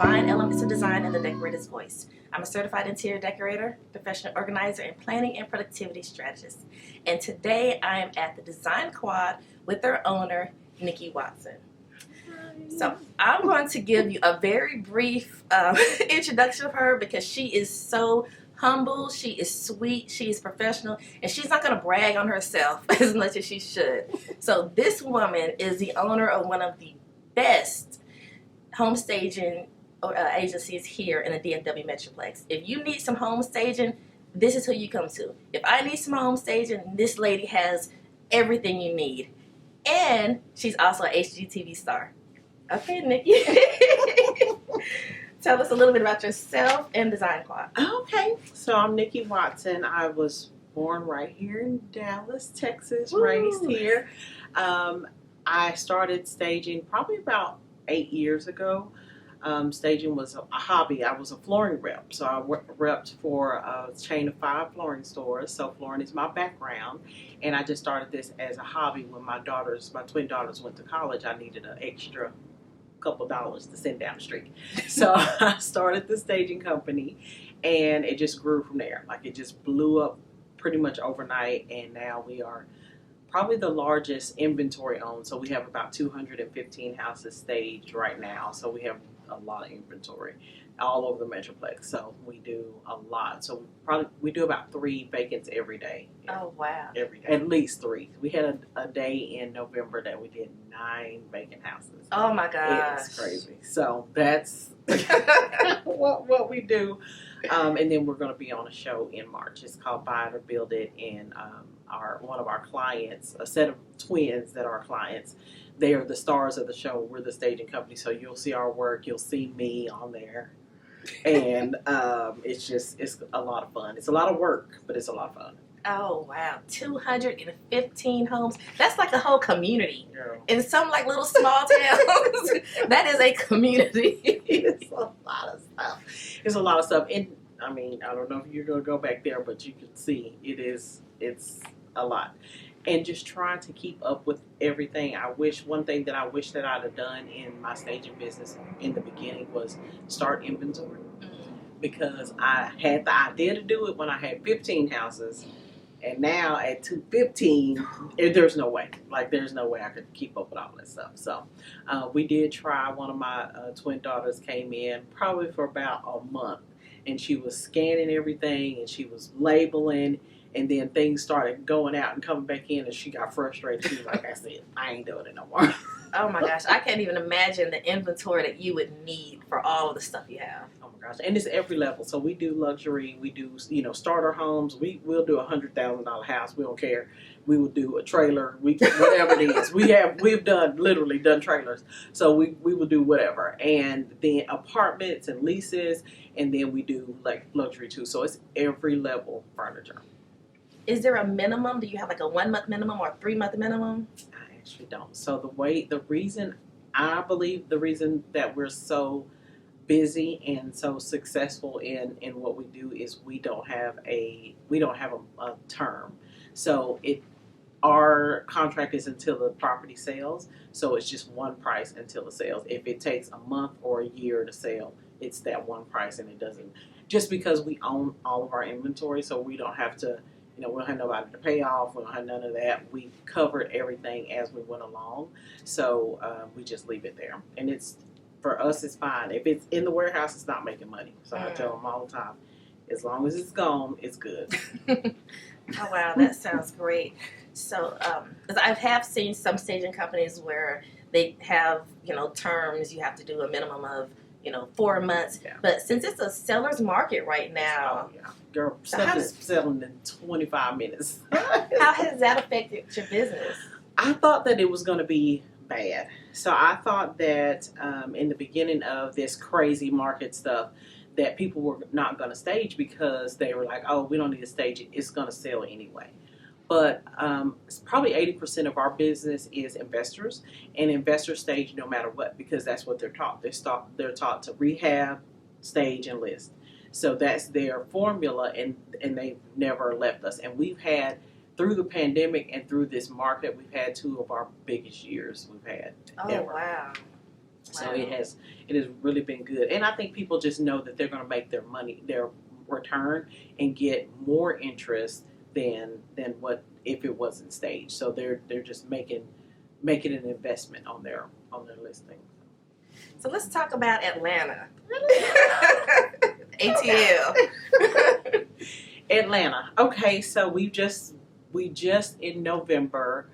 Divine Elements of Design in the Decorator's Voice. I'm a certified interior decorator, professional organizer, and planning and productivity strategist. And today I am at the Design Quad with their owner, Nikki Watson. So I'm going to give you a very brief introduction of her because she is so humble, she is sweet, she is professional, and she's not going to brag on herself as much as she should. So this woman is the owner of one of the best home staging agencies here in the DFW Metroplex. If you need some home staging, this is who you come to. If I need some home staging, this lady has everything you need. And she's also an HGTV star. Okay, Nikki. Tell us a little bit about yourself and Design Quad. Okay, so I'm Nikki Watson. I was born right here in Dallas, Texas, Woo. Raised here. I started staging probably about 8 years ago. Staging was a hobby. I was a flooring rep, so I repped for a chain of 5 flooring stores. So flooring is my background, and I just started this as a hobby when my twin daughters went to college. I needed an extra couple dollars to send down the street. So I started the staging company, and it just grew from there. Like, it just blew up pretty much overnight, and now we are probably the largest inventory owned. So we have about 215 houses staged right now. So we have a lot of inventory all over the Metroplex. So we do a lot. So we do about 3 vacants every day. Oh, wow. Every day. At least 3. We had a day in November that we did 9 vacant houses. Oh my gosh. It's crazy. So that's what we do. And then we're going to be on a show in March. It's called Buy It or Build It. And one of our clients, a set of twins that are clients, they are the stars of the show. We're the staging company. So you'll see our work. You'll see me on there. And it's a lot of fun. It's a lot of work, but it's a lot of fun. Oh, wow. 215 homes. That's like a whole community. Yeah. In some like little small towns, that is a community. It's a lot of stuff. It's a lot of stuff. And I mean, I don't know if you're going to go back there, but you can see it's a lot. And just trying to keep up with everything. One thing that I wish that I'd have done in my staging business in the beginning was start inventory. Because I had the idea to do it when I had 15 houses. And now at 215, there's no way. Like, there's no way I could keep up with all that stuff. So we did try. One of my twin daughters came in probably for about a month. And she was scanning everything and she was labeling. And then things started going out and coming back in, and she got frustrated. She was like, that's it. I ain't doing it no more. Oh my gosh. I can't even imagine the inventory that you would need for all of the stuff you have. Oh my gosh. And it's every level. So we do luxury. We do, starter homes. We'll do a $100,000 house. We don't care. We will do a trailer. Whatever it is. We've literally done trailers. So we will do whatever. And then apartments and leases. And then we do like luxury too. So it's every level furniture. Is there a minimum? Do you have like a 1-month minimum or a 3-month minimum? I actually don't. So the reason that we're so busy and so successful in what we do is we don't have a term. So our contract is until the property sells. So it's just one price until it sells. If it takes a month or a year to sell, it's that one price, and it doesn't, just because we own all of our inventory, so we don't have to. We don't have nobody to pay off. We don't have none of that. We covered everything as we went along. So we just leave it there. And for us, it's fine. If it's in the warehouse, it's not making money. So I tell them all the time, as long as it's gone, it's good. Oh, wow. That sounds great. So I have seen some staging companies where they have, terms. You have to do a minimum of 4 months. Yeah. But since it's a seller's market right now. Oh, yeah. Girl, stuff is selling in 25 minutes. How has that affected your business? I thought that it was going to be bad. So I thought that in the beginning of this crazy market stuff, that people were not going to stage because they were like, oh, we don't need to stage it. It's going to sell anyway. But probably 80% of our business is investors, and investors stage no matter what because that's what they're taught. They're taught to rehab, stage, and list. So that's their formula, and they've never left us. And we've had, through the pandemic and through this market, we've had 2 of our biggest years we've had. Oh, ever. wow. So Wow. it has really been good, and I think people just know that they're going to make their return and get more interest than what if it wasn't staged. So they're just making an investment on their listing. So let's talk about Atlanta. ATL. Atlanta. Okay, so we just in November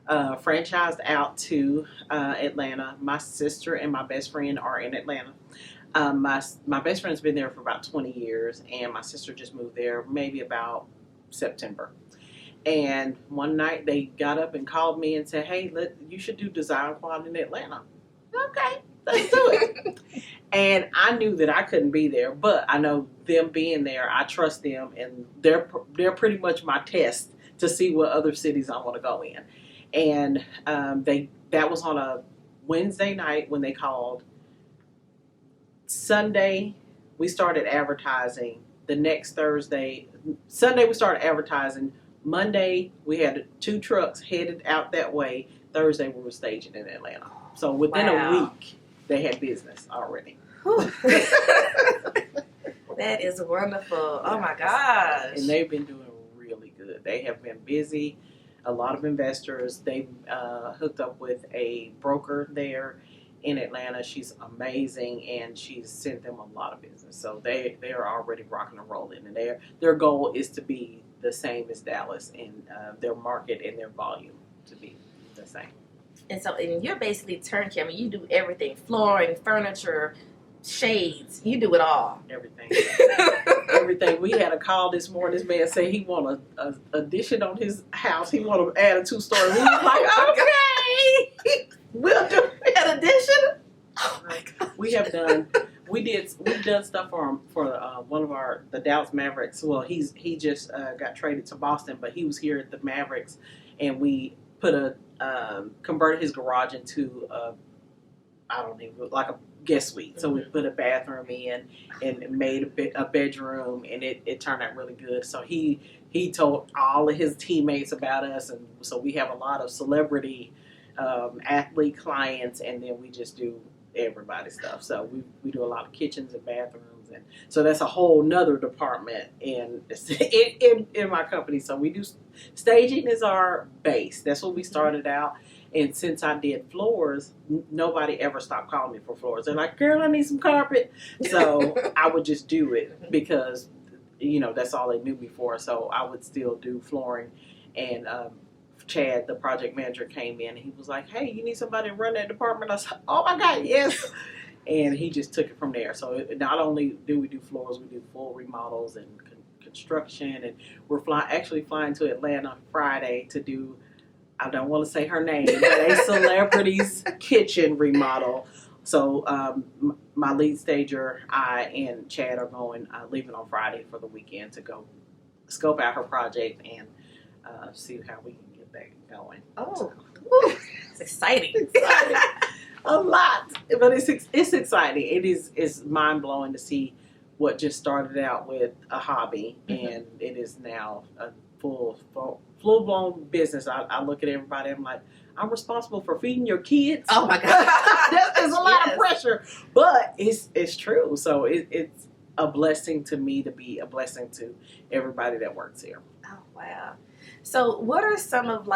franchised out to Atlanta. My sister and my best friend are in Atlanta. My best friend's been there for about 20 years, and my sister just moved there maybe about September. And one night they got up and called me and said, "Hey, you should do Design Quad in Atlanta." Okay, let's do it. And I knew that I couldn't be there, but I know them being there, I trust them, and they're pretty much my test to see what other cities I want to go in. And that was on a Wednesday night when they called. Sunday we started advertising. The next Sunday we started advertising. Monday we had 2 trucks headed out that way. Thursday we were staging in Atlanta. So within a week they had business already. That is wonderful. Oh my gosh. And they've been doing really good. They have been busy. A lot of investors. They hooked up with a broker there in Atlanta. She's amazing, and she's sent them a lot of business. So they are already rocking and rolling, and their goal is to be the same as Dallas in their market and their volume to be the same. And so, and you're basically turnkey. I mean, you do everything: flooring, furniture, shades. You do it all. Everything. Everything. We had a call this morning. This man said he want a addition on his house. He want to add a 2-story. We was like, okay, we'll do An addition. Oh my god. We've done stuff for one of the Dallas Mavericks. Well, he just got traded to Boston, but he was here at the Mavericks, and we put converted his garage into like a guest suite. So we put a bathroom in and made a bedroom, and it turned out really good. So he told all of his teammates about us, and so we have a lot of celebrity athlete clients, and then we just do everybody's stuff. So we do a lot of kitchens and bathrooms, and so that's a whole nother department in my company. So we do staging is our base. That's what we started out. And since I did floors, nobody ever stopped calling me for floors. They're like, "Girl, I need some carpet." So I would just do it because, that's all they knew me for. So I would still do flooring. And Chad, the project manager, came in and he was like, "Hey, you need somebody to run that department?" I said, "Oh my God, yes." And he just took it from there. So not only do we do floors, we do full remodels and construction. And we're actually flying to Atlanta Friday to do, I don't want to say her name, but a celebrity's kitchen remodel. So my lead stager, I and Chad are leaving on Friday for the weekend to go scope out her project and see how we can get that going. Oh, it's exciting. A lot, but it's exciting. It's mind blowing to see what just started out with a hobby, and it is now a full blown business. I look at everybody. I'm like, I'm responsible for feeding your kids. Oh my God, there's a lot of pressure, but it's true. So it's a blessing to me to be a blessing to everybody that works here. Oh wow. So what are some of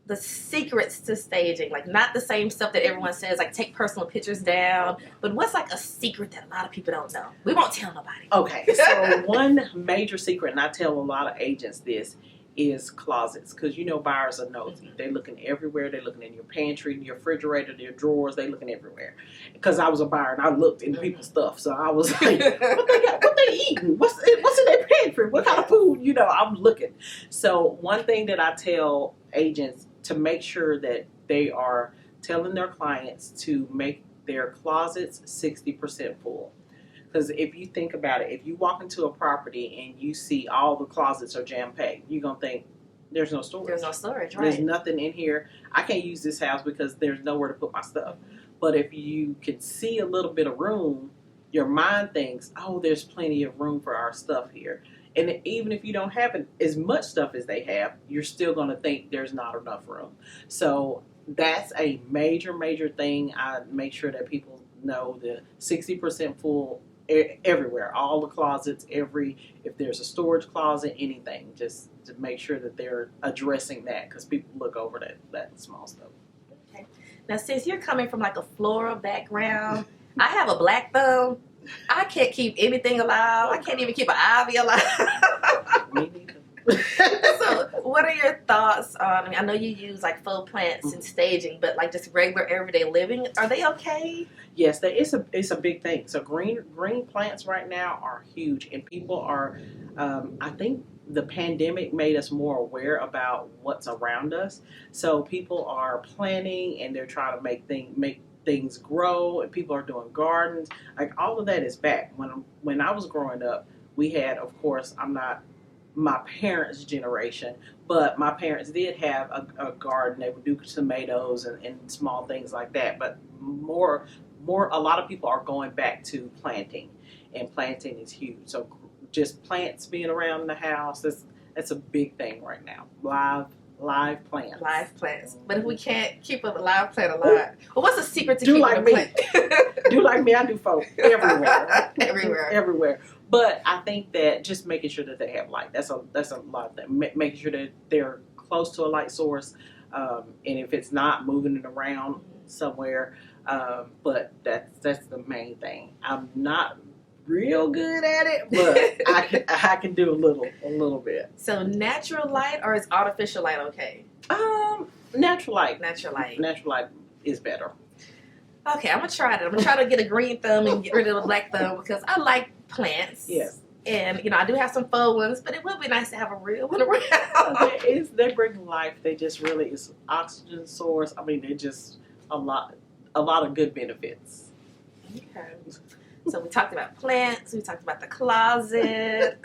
the secrets to staging? Like, not the same stuff that everyone says, like take personal pictures down, but what's a secret that a lot of people don't know? We won't tell nobody. Okay, so one major secret, and I tell a lot of agents this, is closets, because buyers are nosy. They're looking everywhere. They're looking in your pantry, your refrigerator, your drawers. They're looking everywhere. Because I was a buyer and I looked in people's stuff, so I was like, what they eating? What's in their pantry? What kind of food? I'm looking. So one thing that I tell agents to make sure that they are telling their clients to make their closets 60% full. Because if you think about it, if you walk into a property and you see all the closets are jam-packed, you're going to think, there's no storage. There's no storage, right? There's nothing in here. I can't use this house because there's nowhere to put my stuff. But if you can see a little bit of room, your mind thinks, oh, there's plenty of room for our stuff here. And even if you don't have as much stuff as they have, you're still going to think there's not enough room. So that's a major thing. I make sure that people know the 60% full everywhere, all the closets, if there's a storage closet, anything, just to make sure that they're addressing that, because people look over that small stuff. Okay. Now, since you're coming from like a floral background, I have a black thumb. I can't keep anything alive. I can't even keep an ivy alive. Me neither. So, what are your thoughts on? I know you use like faux plants in staging, but like just regular everyday living, are they okay? Yes, it's a big thing. So green plants right now are huge, and people are. I think the pandemic made us more aware about what's around us. So people are planting, and they're trying to make things grow, and people are doing gardens. Like all of that is back. When I was growing up, we had, of course, I'm not my parents' generation, but my parents did have a garden. They would do tomatoes and small things like that. But a lot of people are going back to planting, and planting is huge. So just plants being around the house, that's a big thing right now. Live plants. Live plants. But if we can't keep a live plant alive, well, what's the secret to do keeping like a me. plant? Do like me. I do folk everywhere. Everywhere. But I think that just making sure that they have light. That's a lot of things. Making sure that they're close to a light source, and if it's not, moving it around somewhere. But that's the main thing. I'm not real good at it, but I can do a little bit. So natural light, or is artificial light okay? Natural light. Natural light. Natural light is better. Okay, I'm gonna try it. I'm gonna try to get a green thumb and get rid of the black thumb, because I like plants. Yes. And I do have some faux ones, but it would be nice to have a real one around. They bring life. They just really is oxygen source. I mean, they're just a lot of good benefits. Okay. So we talked about plants. We talked about the closet.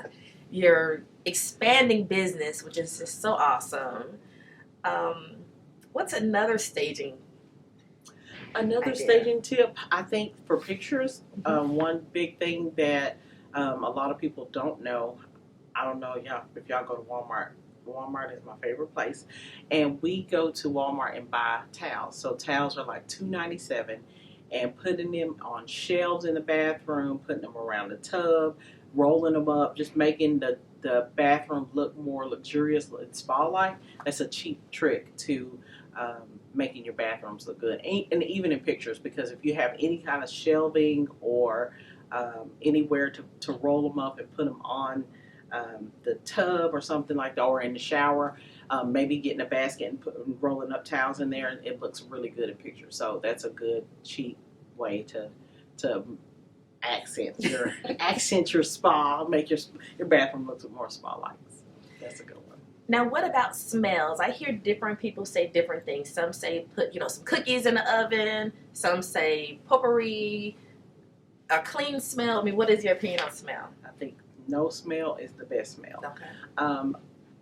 Your expanding business, which is just so awesome. What's another staging? Another idea? Staging tip, I think, for pictures. One big thing that a lot of people don't know. I don't know if y'all go to Walmart. Walmart is my favorite place, and we go to Walmart and buy towels. So towels are like $2.97, and putting them on shelves in the bathroom, putting them around the tub, rolling them up, just making the bathroom look more luxurious and spa-like. That's a cheap trick to making your bathrooms look good, and even in pictures, because if you have any kind of shelving or anywhere to roll them up and put them on the tub or something like that, or in the shower, maybe getting a basket and rolling up towels in there, and it looks really good in pictures. So that's a good cheap way to accent your spa, make your bathroom look more spa-like. That's a good one. Now, what about smells? I hear different people say different things. Some say put some cookies in the oven. Some say potpourri, a clean smell. I mean, what is your opinion on smell? I think no smell is the best smell. Okay.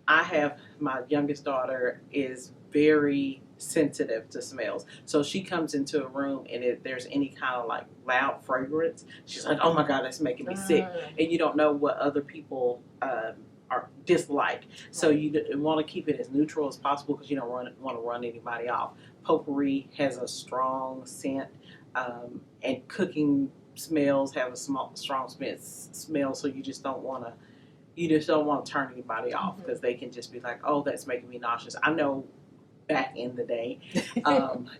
I have, my youngest daughter is very sensitive to smells. So she comes into a room, and if there's any kind of like loud fragrance, she's like, oh my God, that's making me sick. And you don't know what other people are dislike. So you want to keep it as neutral as possible, because you don't want to run anybody off. Potpourri has a strong scent, and cooking smells have a strong smell. So you just don't want to turn anybody off, because they can just be like, oh, that's making me nauseous. I know back in the day,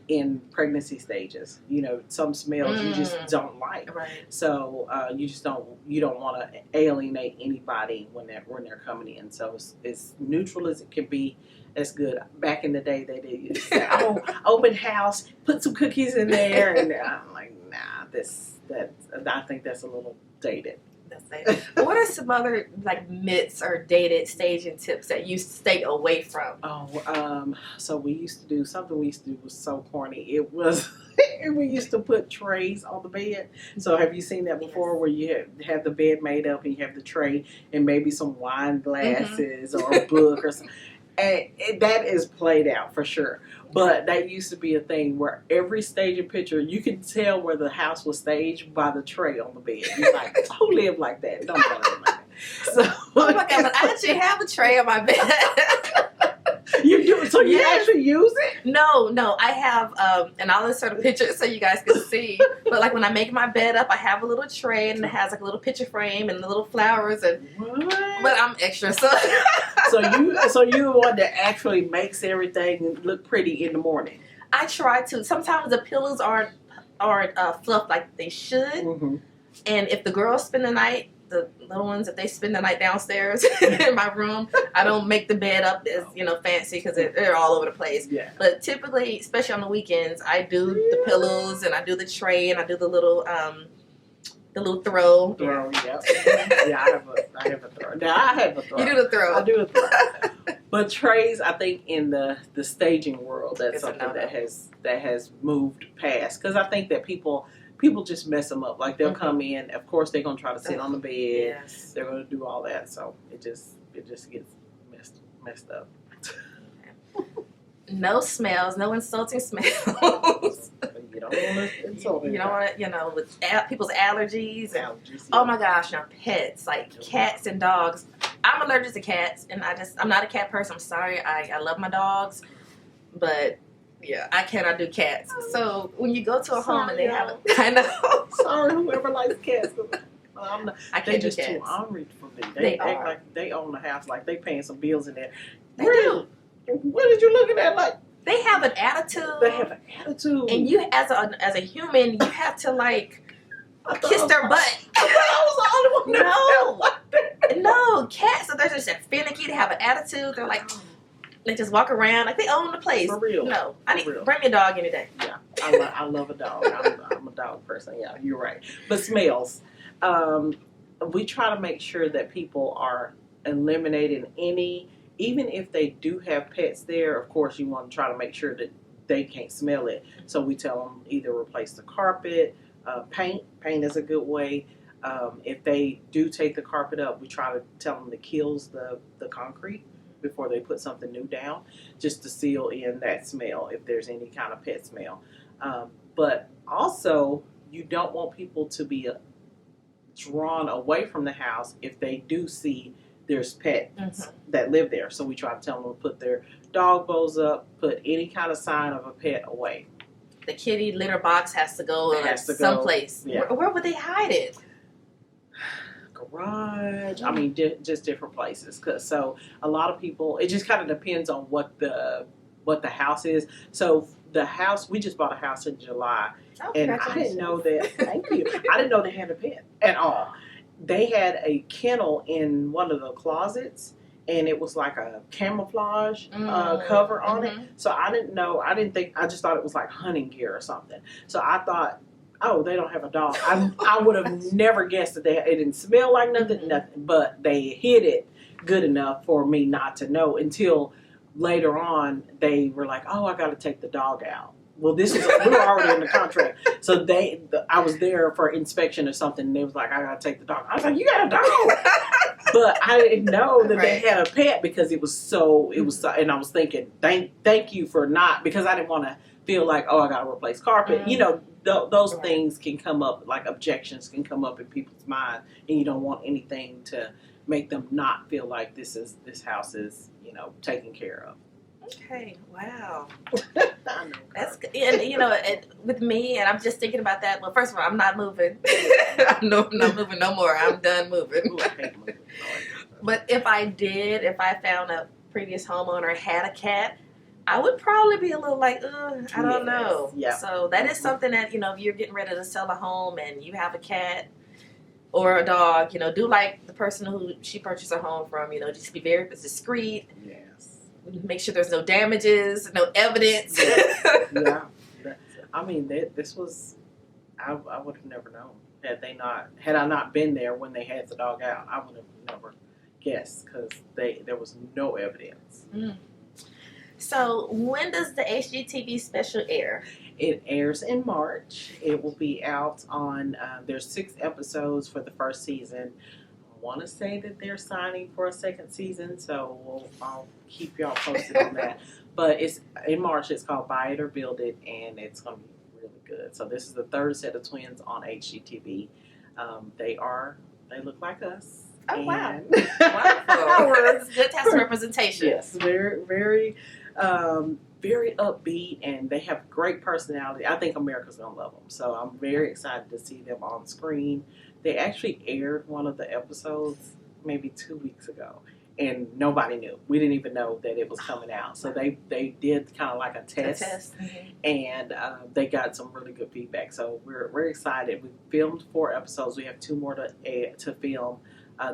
in pregnancy stages, some smells you just don't like. Right. So you don't want to alienate anybody when they're coming in. So as neutral as it can be, that's good. Back in the day, they did say, oh, open house, put some cookies in there, and I'm like, nah, I think that's a little dated. What are some other like myths or dated staging tips that you stay away from? So we used to do something. We used to do was so corny. It was we used to put trays on the bed. So have you seen that before? Yes. Where you have the bed made up, and you have the tray and maybe some wine glasses or a book or something. And that is played out for sure. But that used to be a thing where every staging picture, you could tell where the house was staged by the tray on the bed. You're like, who lived like that? Don't live like that. So, Oh my God, but I actually have a tray on my bed. you do, so you actually use it? No, I have, and I'll insert a picture so you guys can see. But like when I make my bed up, I have a little tray and it has like a little picture frame and the little flowers and. What? But I'm extra, so. So you're the one that actually makes everything look pretty in the morning. I try to. Sometimes the pillows aren't fluffed like they should, Mm-hmm. and if the girls spend the night, the little ones, if they spend the night downstairs in my room, I don't make the bed up as fancy because they're all over the place. Yeah. But typically, especially on the weekends, I do the pillows and I do the tray and I do the little throw. Throw, yeah. Yeah, I have a throw. Now I have a throw. You do the throw. I do a throw. But trays, I think in the staging world, that's It's a something no-no. that has moved past. Because I think that people just mess them up. Like they'll come in, of course they're gonna try to sit on the bed. Yes. They're gonna do all that, so it just gets messed up. No smells, no insulting smells. You don't want to insult You don't want to, with people's allergies. And, allergies. oh my gosh, now pets, like cats and dogs. I'm allergic to cats, and I'm not a cat person. I'm sorry. I love my dogs, but yeah, I cannot do cats. So when you go to a home and they have I know. Sorry, whoever likes cats. I They're can't do just cats. too ornery for me. They act are. like they own the house, like they paying some bills in there. They do. What did you looking at? Like They have an attitude. they have an attitude. And you, as a human, you have to like kiss their butt. I was the only one. No, cats. So they're just finicky. They have an attitude. They're like, they just walk around like they own the place. For real. No, For real. bring me a dog any day. Yeah, I love a dog. I'm a dog person. Yeah, you're right. But smells. We try to make sure that people are eliminating any, even if they do have pets there. Of course, you want to try to make sure that they can't smell it. So we tell them either replace the carpet, paint. Paint is a good way. If they do take the carpet up, we try to tell them to kill the concrete before they put something new down, just to seal in that smell if there's any kind of pet smell. But also, you don't want people to be drawn away from the house if they do see there's pets that live there. So we try to tell them to put their dog bows up, put any kind of sign of a pet away. The kitty litter box has to go someplace. Yeah. Where would they hide it? Garage. I mean, just different places. So a lot of people, it just kind of depends on what the house is. So the house, we just bought a house in July, and I didn't know that. Thank you. I didn't know they had a pet at all. They had a kennel in one of the closets, and it was like a camouflage cover on it. So I didn't know. I just thought it was like hunting gear or something. So I thought, oh, they don't have a dog. I would have never guessed that it didn't smell like nothing, but they hid it good enough for me not to know until later on. They were like, oh, I got to take the dog out. Well, we were already in the contract. So I was there for inspection or something, and they was like, I got to take the dog. I was like, you got a dog? But I didn't know that they had a pet because it was so, and I was thinking, thank you for not, because I didn't want to feel like, oh, I got to replace carpet. You know, those things can come up, like objections can come up in people's mind, and you don't want anything to make them not feel like this house is, taken care of. Okay, wow. I know. That's good. And with me, and I'm just thinking about that. Well, first of all, I'm not moving. I'm not moving no more. I'm done moving. Ooh, I hate moving. But if I found a previous homeowner had a cat, I would probably be a little like, I don't know. Yeah. So that is something that, if you're getting ready to sell a home and you have a cat or a dog, do like the person who she purchased a home from, just be very discreet. Yes. Make sure there's no damages, no evidence. Yeah. I mean, this was, I would have never known had I not been there when they had the dog out. I would have never guessed because there was no evidence. So when does the HGTV special air? It airs in March. It will be out on, there's 6 episodes for the first season. I want to say that they're signing for a second season, so I'll keep y'all posted on that. But it's in March. It's called Buy It or Build It, and it's going to be really good. So this is the 3rd set of twins on HGTV. They look like us. Oh, wow. And Wonderful. It's good to have some representation. Yes, very, very, very upbeat, and they have great personality. I think America's gonna love them. So I'm very excited to see them on screen. They actually aired one of the episodes maybe 2 weeks ago, and nobody knew. We didn't even know that it was coming out. So they did kind of like a test. And they got some really good feedback. So we're excited. We filmed 4 episodes. We have 2 more to film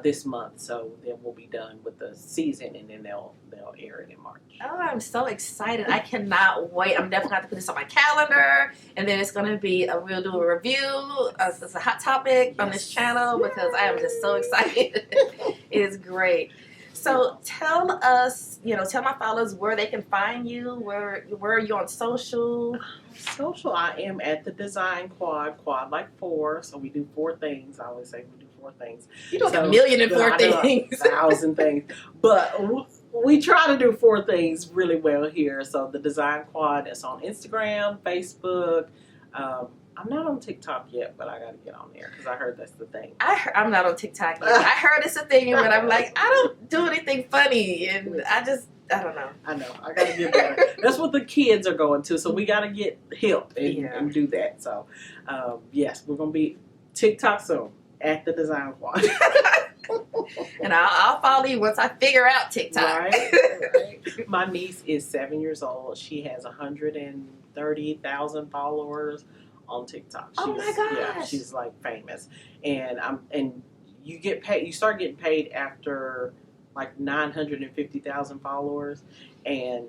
this month. So then we'll be done with the season, and then they'll air it in March. Oh, I'm so excited. I cannot wait. I'm definitely going to have to put this on my calendar. And then it's going to be, we'll do a review. It's a hot topic on this channel because I am just so excited. It is great. So tell us, tell my followers where they can find you. Where are you on social? Social, I am at the Design Quad like 4. So we do 4 things. I always say we do 4 things. You do like 1,004 things. 1,000 things. But we try to do 4 things really well here. So the Design Quad is on Instagram, Facebook. I'm not on TikTok yet, but I got to get on there because I heard that's the thing. I'm not on TikTok yet. I heard it's a thing, but I'm like, I don't do anything funny, and I don't know. I know. I got to get better. That's what the kids are going to, so we got to get hip and do that. So, yes, we're going to be TikTok soon at the Design Quad. And I'll follow you once I figure out TikTok. Right. My niece is 7 years old. She has 130,000 followers on TikTok. Oh my gosh. Yeah, she's like famous. And you get paid, you start getting paid after like 950,000 followers. And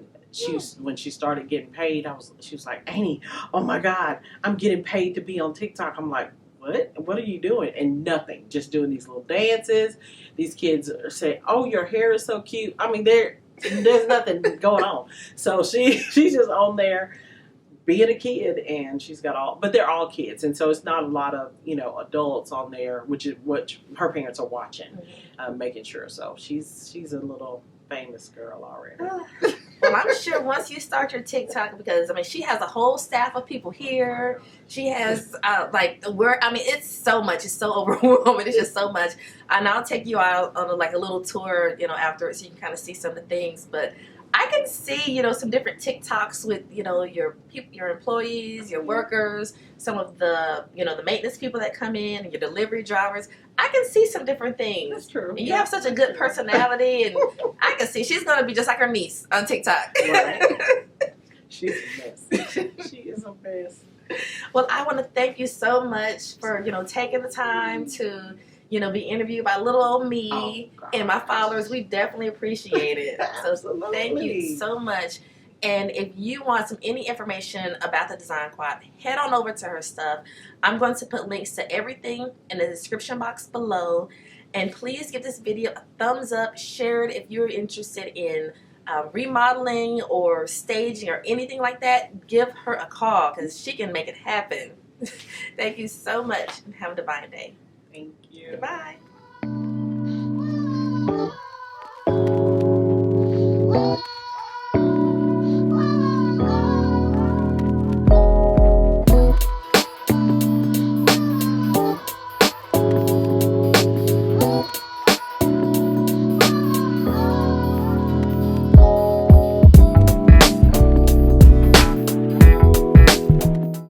when she started getting paid, she was like, Annie, oh my God, I'm getting paid to be on TikTok. I'm like, what are you doing? And nothing, just doing these little dances. These kids are saying, oh, your hair is so cute. I mean, there's nothing going on. So she's just on there being a kid, and she's got but they're all kids, and so it's not a lot of adults on there, which is what her parents are watching, making sure. So she's a little famous girl already. Well, I'm sure once you start your TikTok, because she has a whole staff of people here. She has it's so much. It's so overwhelming. It's just so much. And I'll take you out on a little tour, afterwards, so you can kind of see some of the things. But I can see, some different TikToks with, your employees, your workers, some of the, the maintenance people that come in, and your delivery drivers. I can see some different things. That's true. And you have such a good personality, and I can see she's going to be just like her niece on TikTok. Right. She's a mess. She is a mess. Well, I want to thank you so much for, taking the time to, be interviewed by little old me and my followers. We definitely appreciate it. So thank you so much. And if you want any information about the Design Quad, head on over to her stuff. I'm going to put links to everything in the description box below. And please give this video a thumbs up, share it if you're interested in remodeling or staging or anything like that. Give her a call because she can make it happen. Thank you so much, and have a divine day. Thank you. Goodbye.